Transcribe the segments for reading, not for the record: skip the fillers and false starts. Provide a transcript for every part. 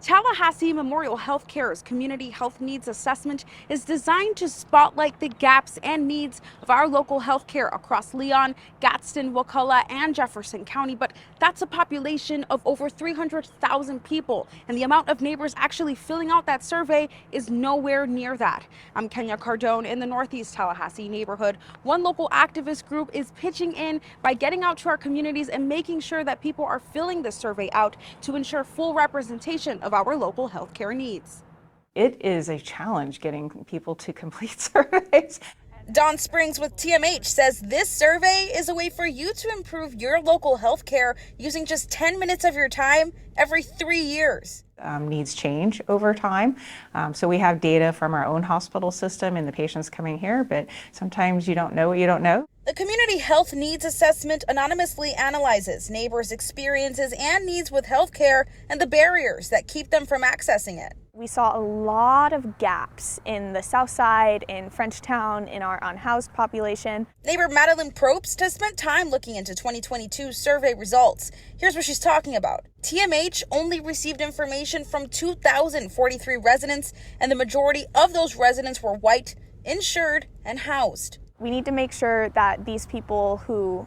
Tallahassee Memorial Healthcare's Community Health Needs Assessment is designed to spotlight the gaps and needs of our local healthcare across Leon, Gadsden, Wakulla, and Jefferson County. But that's a population of over 300,000 people, and the amount of neighbors actually filling out that survey is nowhere near that. I'm Kenya Cardone in the Northeast Tallahassee neighborhood. One local activist group is pitching in by getting out to our communities and making sure that people are filling the survey out to ensure full representation of our local healthcare needs. It is a challenge getting people to complete surveys. Don Springs with TMH says this survey is a way for you to improve your local healthcare using just 10 minutes of your time every 3 years. Needs change over time. So we have data from our own hospital system and the patients coming here, but sometimes you don't know what you don't know. The Community Health Needs Assessment anonymously analyzes neighbors' experiences and needs with healthcare and the barriers that keep them from accessing it. We saw a lot of gaps in the South Side, in Frenchtown, in our unhoused population. Neighbor Madeline Probst has spent time looking into 2022 survey results. Here's what she's talking about. TMH only received information from 2,043 residents, and the majority of those residents were white, insured, and housed. We need to make sure that these people who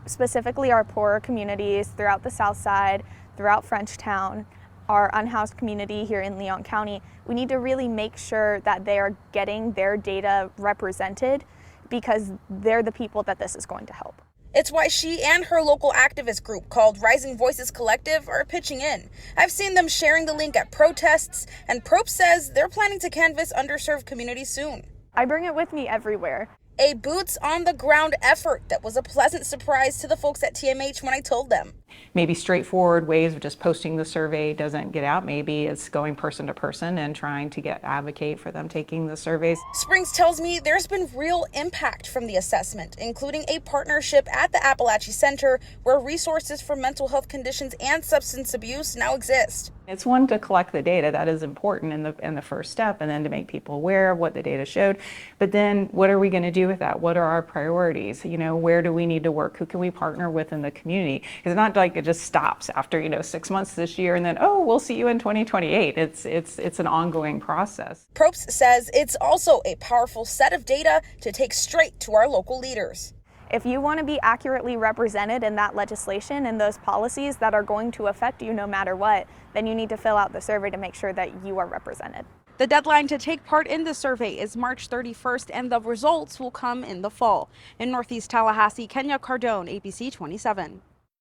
specifically our poorer communities throughout the South Side, throughout Frenchtown, our unhoused community here in Leon County, we need to really make sure that they are getting their data represented because they're the people that this is going to help. It's why she and her local activist group called Rising Voices Collective are pitching in. I've seen them sharing the link at protests, and Probst says they're planning to canvass underserved communities soon. I bring it with me everywhere. A boots-on-the-ground effort that was a pleasant surprise to the folks at TMH when I told them. Maybe straightforward ways of just posting the survey doesn't get out. Maybe it's going person to person and trying to advocate for them taking the surveys. Springs tells me there's been real impact from the assessment, including a partnership at the Appalachia Center where resources for mental health conditions and substance abuse now exist. It's one to collect the data, that is important in the first step, and then to make people aware of what the data showed. But then what are we going to do with that? What are our priorities? Where do we need to work? Who can we partner with in the community? It's not like it just stops after 6 months this year and then, oh, we'll see you in 2028. It's an ongoing process. Probst says it's also a powerful set of data to take straight to our local leaders. If you want to be accurately represented in that legislation and those policies that are going to affect you no matter what, then you need to fill out the survey to make sure that you are represented. The deadline to take part in the survey is March 31st, and the results will come in the fall. In Northeast Tallahassee, Kenya Cardone, ABC 27.